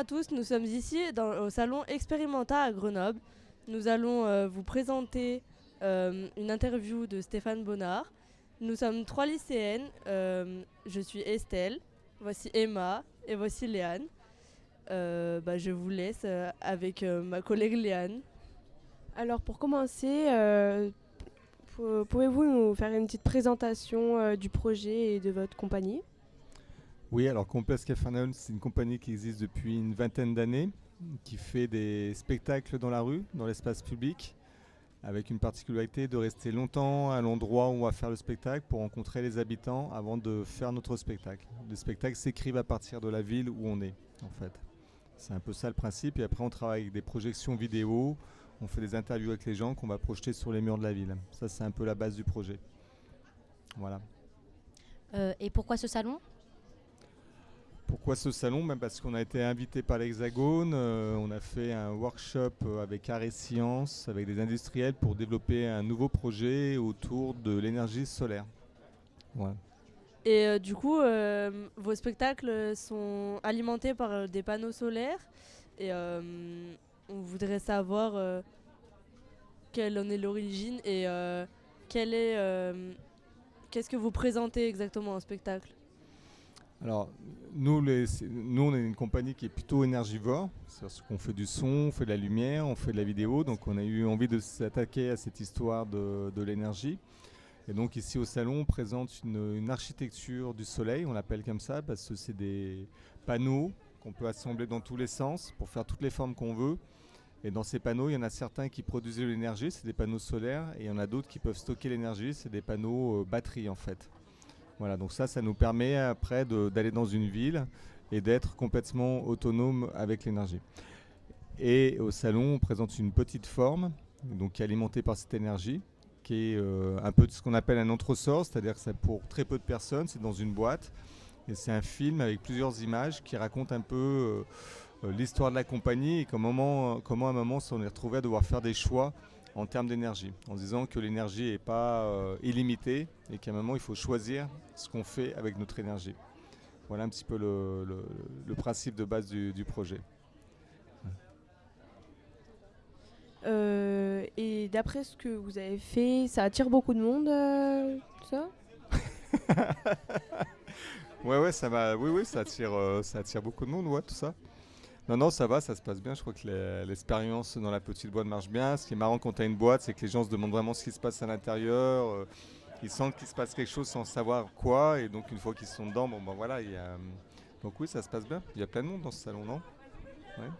tous, nous sommes ici au salon Experimenta à Grenoble. Nous allons vous présenter une interview de Stéphane Bonnard. Nous sommes 3 lycéennes. Je suis Estelle, voici Emma et voici Léane. Je vous laisse avec ma collègue Léane. Alors pour commencer, pouvez-vous nous faire une petite présentation du projet et de votre compagnie ? Oui, alors Complex Capharnaüm, c'est une compagnie qui existe depuis une vingtaine d'années, qui fait des spectacles dans la rue, dans l'espace public, avec une particularité de rester longtemps à l'endroit où on va faire le spectacle pour rencontrer les habitants avant de faire notre spectacle. Les spectacles s'écrivent à partir de la ville où on est, en fait. C'est un peu ça le principe, et après on travaille avec des projections vidéo, on fait des interviews avec les gens qu'on va projeter sur les murs de la ville. Ça, c'est un peu la base du projet. Voilà. Et pourquoi ce salon ? Pourquoi ce salon ? Parce qu'on a été invité par l'Hexagone, on a fait un workshop avec Art et Sciences, avec des industriels pour développer un nouveau projet autour de l'énergie solaire. Voilà. Et du coup, vos spectacles sont alimentés par des panneaux solaires. Et on voudrait savoir quelle en est l'origine et qu'est-ce que vous présentez exactement en spectacle. Alors, nous, on est une compagnie qui est plutôt énergivore. C'est-à-dire qu'on fait du son, on fait de la lumière, on fait de la vidéo. Donc, on a eu envie de s'attaquer à cette histoire de l'énergie. Et donc, ici au salon, on présente une architecture du soleil, on l'appelle comme ça, parce que c'est des panneaux qu'on peut assembler dans tous les sens pour faire toutes les formes qu'on veut. Et dans ces panneaux, il y en a certains qui produisent de l'énergie, c'est des panneaux solaires. Et il y en a d'autres qui peuvent stocker l'énergie, c'est des panneaux batterie en fait. Voilà, donc ça nous permet après d'aller dans une ville et d'être complètement autonome avec l'énergie. Et au salon, on présente une petite forme donc, qui est alimentée par cette énergie, qui est un peu de ce qu'on appelle un entresort, c'est-à-dire que c'est pour très peu de personnes, c'est dans une boîte. Et c'est un film avec plusieurs images qui raconte un peu l'histoire de la compagnie et comment à un moment on s'en est retrouvé à devoir faire des choix en termes d'énergie, en se disant que l'énergie n'est pas illimitée et qu'à un moment il faut choisir ce qu'on fait avec notre énergie. Voilà un petit peu le principe de base du projet. Et d'après ce que vous avez fait, ça attire beaucoup de monde, ça ? Ouais, ça va. Oui, ça attire beaucoup de monde, ouais, tout ça. Non, ça va, ça se passe bien. Je crois que l'expérience dans la petite boîte marche bien. Ce qui est marrant quand tu as une boîte, c'est que les gens se demandent vraiment ce qui se passe à l'intérieur. Ils sentent qu'il se passe quelque chose sans savoir quoi. Et donc, une fois qu'ils sont dedans, voilà. Donc oui, ça se passe bien. Il y a plein de monde dans ce salon, non ? Ouais.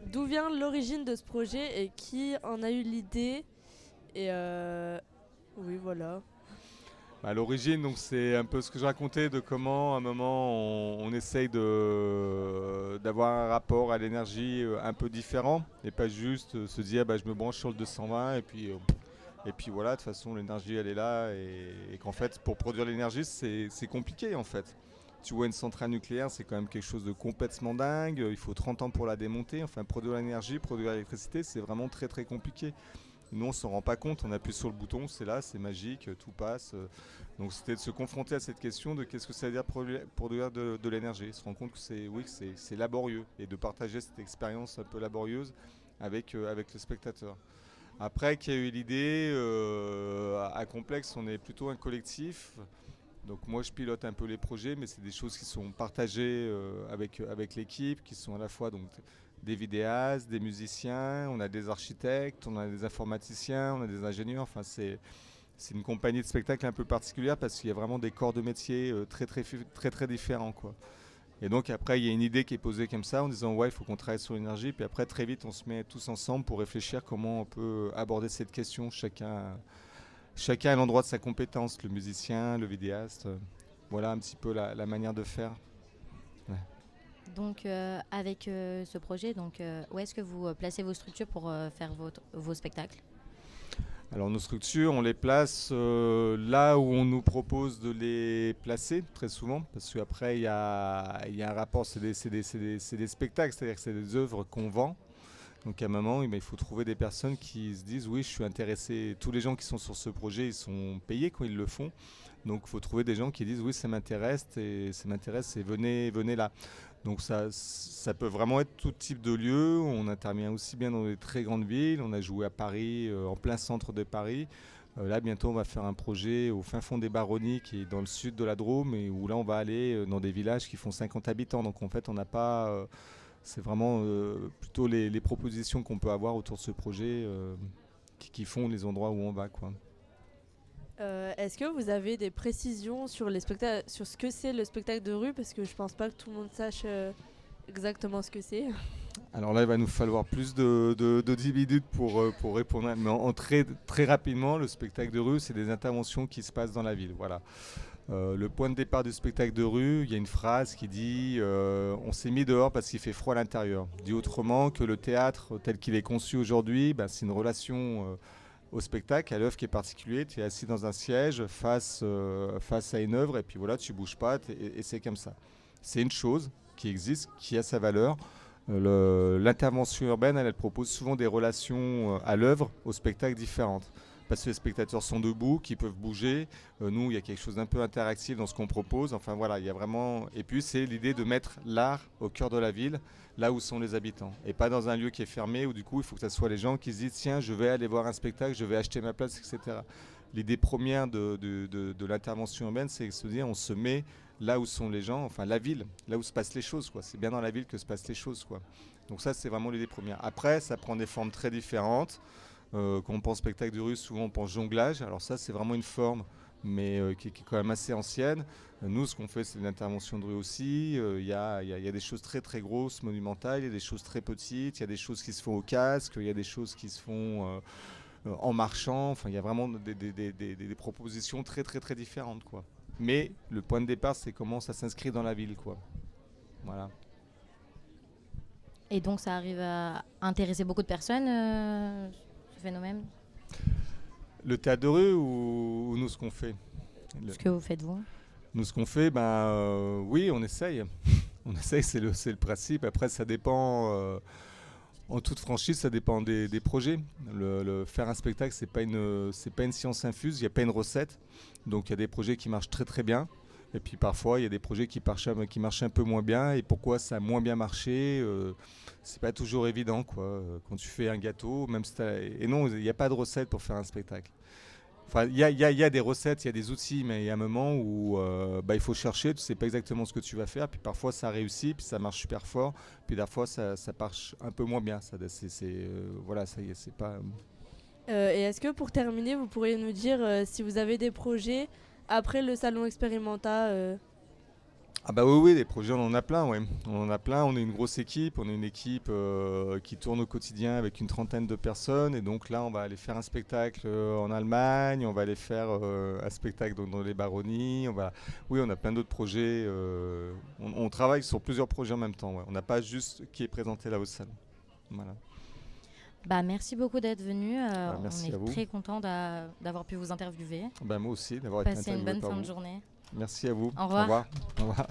D'où vient l'origine de ce projet et qui en a eu l'idée ? Et oui, voilà. À l'origine, donc c'est un peu ce que je racontais de comment à un moment on essaye d'avoir un rapport à l'énergie un peu différent et pas juste se dire je me branche sur le 220 et puis voilà, de toute façon l'énergie elle est là et qu'en fait pour produire l'énergie c'est compliqué en fait. Tu vois une centrale nucléaire c'est quand même quelque chose de complètement dingue, il faut 30 ans pour la démonter, enfin produire l'énergie, produire l'électricité c'est vraiment très très compliqué. Nous, on ne s'en rend pas compte, on appuie sur le bouton, c'est là, c'est magique, tout passe. Donc c'était de se confronter à cette question de qu'est-ce que ça veut dire produire de l'énergie. Se rendre compte que c'est laborieux et de partager cette expérience un peu laborieuse avec le spectateur. Après, qui a eu l'idée, à Complex, on est plutôt un collectif. Donc moi, je pilote un peu les projets, mais c'est des choses qui sont partagées avec l'équipe, qui sont à la fois donc, des vidéastes, des musiciens, on a des architectes, on a des informaticiens, on a des ingénieurs. Enfin, c'est une compagnie de spectacle un peu particulière parce qu'il y a vraiment des corps de métier très différents, quoi. Et donc après, il y a une idée qui est posée comme ça en disant ouais, il faut qu'on travaille sur l'énergie. Puis après, très vite, on se met tous ensemble pour réfléchir comment on peut aborder cette question, chacun à l'endroit de sa compétence, le musicien, le vidéaste. Voilà un petit peu la manière de faire. Ouais. Donc avec ce projet, où est-ce que vous placez vos structures pour faire vos spectacles ? Alors nos structures, on les place là où on nous propose de les placer très souvent, parce qu'après il y a un rapport, c'est des spectacles, c'est-à-dire que c'est des œuvres qu'on vend. Donc à un moment, il faut trouver des personnes qui se disent oui, je suis intéressé. Tous les gens qui sont sur ce projet, ils sont payés quand ils le font. Donc il faut trouver des gens qui disent oui, ça m'intéresse et venez là. Donc ça peut vraiment être tout type de lieu. On intervient aussi bien dans des très grandes villes. On a joué à Paris, en plein centre de Paris. Là, bientôt, on va faire un projet au fin fond des Baronnies, qui est dans le sud de la Drôme, et où là, on va aller dans des villages qui font 50 habitants. Donc en fait, on n'a pas... c'est vraiment plutôt les propositions qu'on peut avoir autour de ce projet qui font les endroits où on va, quoi. Est-ce que vous avez des précisions sur sur ce que c'est le spectacle de rue? Parce que je pense pas que tout le monde sache exactement ce que c'est. Alors là, il va nous falloir plus de 10 minutes pour répondre. Mais très, très rapidement, le spectacle de rue, c'est des interventions qui se passent dans la ville. Voilà. Le point de départ du spectacle de rue, il y a une phrase qui dit on s'est mis dehors parce qu'il fait froid à l'intérieur. Dit autrement que le théâtre tel qu'il est conçu aujourd'hui, c'est une relation au spectacle, à l'œuvre qui est particulière. Tu es assis dans un siège face à une œuvre et puis voilà, tu bouges pas et c'est comme ça. C'est une chose qui existe, qui a sa valeur. L'intervention urbaine, elle propose souvent des relations à l'œuvre, au spectacle différentes. Parce que les spectateurs sont debout, qui peuvent bouger. Nous, il y a quelque chose d'un peu interactif dans ce qu'on propose. Enfin voilà, il y a vraiment... Et puis c'est l'idée de mettre l'art au cœur de la ville, là où sont les habitants. Et pas dans un lieu qui est fermé, où du coup, il faut que ce soit les gens qui se disent « Tiens, je vais aller voir un spectacle, je vais acheter ma place, etc. » L'idée première de l'intervention urbaine, c'est de se dire on se met là où sont les gens, enfin la ville, là où se passent les choses, quoi. C'est bien dans la ville que se passent les choses, quoi. Donc ça, c'est vraiment l'idée première. Après, ça prend des formes très différentes. Quand on pense spectacle de rue, souvent on pense jonglage. Alors ça, c'est vraiment une forme, mais qui est quand même assez ancienne. Nous, ce qu'on fait, c'est une intervention de rue aussi. Il y a des choses très très grosses, monumentales, il y a des choses très petites, il y a des choses qui se font au casque, il y a des choses qui se font en marchant. Enfin, il y a vraiment des propositions très très très différentes, quoi. Mais le point de départ, c'est comment ça s'inscrit dans la ville, quoi. Voilà. Et donc ça arrive à intéresser beaucoup de personnes, ce phénomène? Le théâtre de rue ou nous, ce qu'on fait? Ce que vous faites, vous? Nous, ce qu'on fait, oui, on essaye. On essaye, c'est le principe. Après, ça dépend... en toute franchise, ça dépend des projets. Faire un spectacle, c'est pas une science infuse, il n'y a pas une recette. Donc il y a des projets qui marchent très très bien. Et puis parfois, il y a des projets qui marchent un peu moins bien. Et pourquoi ça a moins bien marché, c'est pas toujours évident, quoi. Quand tu fais un gâteau, même si et non, il n'y a pas de recette pour faire un spectacle. Enfin, il y a des recettes, il y a des outils, mais il y a un moment où il faut chercher, tu sais pas exactement ce que tu vas faire, puis parfois ça réussit, puis ça marche super fort, puis parfois ça marche un peu moins bien. Voilà, ça y est, c'est pas... Et est-ce que pour terminer, vous pourriez nous dire si vous avez des projets après le salon Experimenta Ah bah oui, des projets, on en a plein, ouais. On en a plein, on est une grosse équipe, on est une équipe qui tourne au quotidien avec une trentaine de personnes, et donc là on va aller faire un spectacle en Allemagne, on va aller faire un spectacle dans les Baronnies, oui, on a plein d'autres projets, on travaille sur plusieurs projets en même temps, ouais. On n'a pas juste qui est présenté là au salon. Voilà. Merci beaucoup d'être venu. Merci on à est vous. très content d'avoir pu vous interviewer. Moi aussi, d'avoir été Passez interviewé une bonne par fin vous. de journée. Merci à vous. Au revoir. Au revoir.